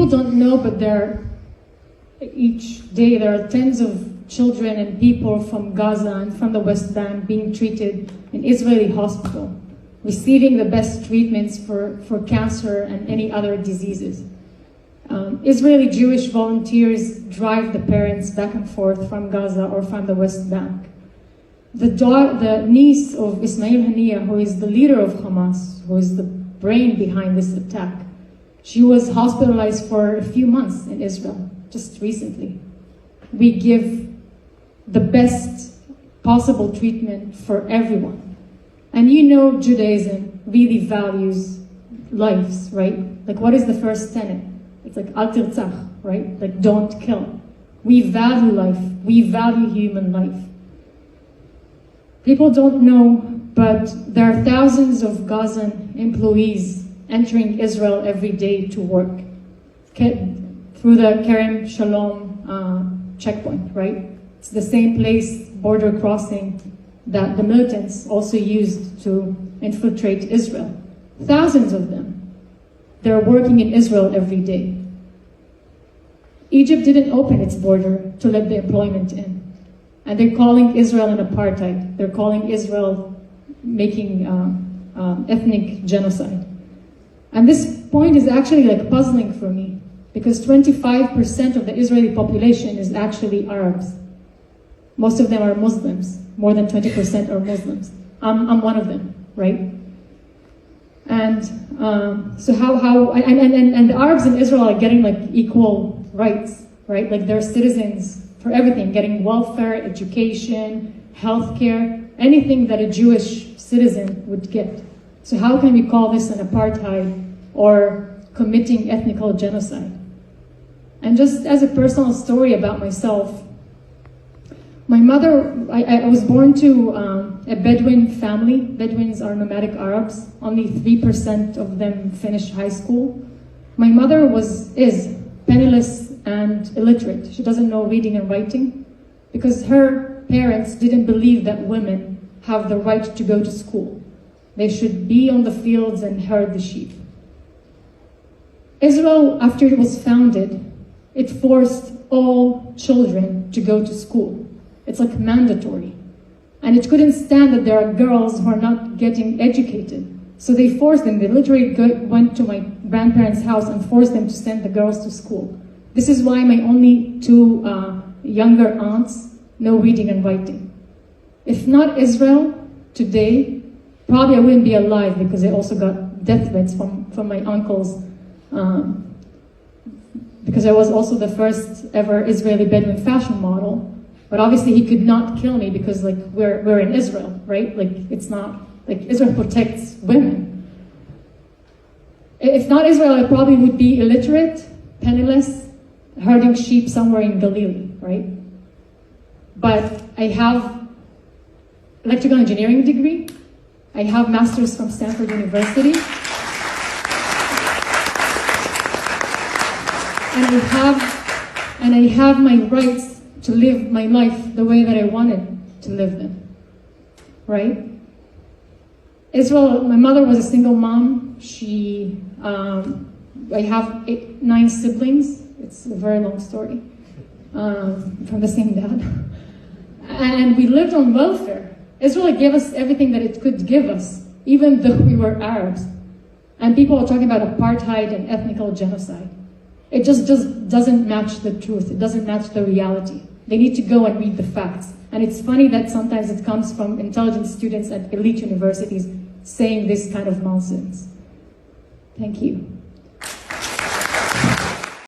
don't know, but each day there are tens of children and people from Gaza and from the West Bank being treated in Israeli hospital, receiving the best treatments for cancer and any other diseases. Israeli Jewish volunteers drive the parents back and forth from Gaza or from the West Bank. The niece of Ismail Haniyeh, who is the leader of Hamas, who is the brain behind this attack, she was hospitalized for a few months in Israel, just recently. We give the best possible treatment for everyone. And you know Judaism really values lives, right? Like, what is the first tenet? It's like, al tirtzach, right? Like, don't kill. We value life. We value human life. People don't know, but there are thousands of Gazan employees entering Israel every day to work through the Kerem Shalom checkpoint, right? It's the same place, border crossing, that the militants also used to infiltrate Israel. Thousands of them. They're working in Israel every day. Egypt didn't open its border to let the employment in. And they're calling Israel an apartheid. They're calling Israel making ethnic genocide. And this point is actually like puzzling for me, because 25% of the Israeli population is actually Arabs. Most of them are Muslims. More than 20% are Muslims. I'm one of them, right? And so and the Arabs in Israel are getting like equal rights, right? Like they're citizens for everything, getting welfare, education, healthcare, anything that a Jewish citizen would get. So how can we call this an apartheid or committing ethnical genocide? And just as a personal story about myself, my mother, I was born to a Bedouin family. Bedouins are nomadic Arabs. Only 3% of them finish high school. My mother is penniless and illiterate. She doesn't know reading and writing because her parents didn't believe that women have the right to go to school. They should be on the fields and herd the sheep. Israel, after it was founded, it forced all children to go to school. It's like mandatory. And it couldn't stand that there are girls who are not getting educated. So they forced them. They literally went to my grandparents' house and forced them to send the girls to school. This is why my only two younger aunts know reading and writing. If not Israel today, probably I wouldn't be alive, because I also got death threats from my uncles, because I was also the first ever Israeli Bedouin fashion model. But obviously he could not kill me because like we're in Israel, right? Like it's not, like Israel protects women. If not Israel, I probably would be illiterate, penniless, herding sheep somewhere in Galilee, right? But I have electrical engineering degree. I have masters from Stanford University. And I have my rights to live my life the way that I wanted to live them, right? Israel, my mother was a single mom. I have 9 siblings. It's a very long story, from the same dad. And we lived on welfare. Israel gave us everything that it could give us, even though we were Arabs. And people are talking about apartheid and ethnical genocide. It just doesn't match the truth. It doesn't match the reality. They need to go and read the facts. And it's funny that sometimes it comes from intelligent students at elite universities saying this kind of nonsense. Thank you.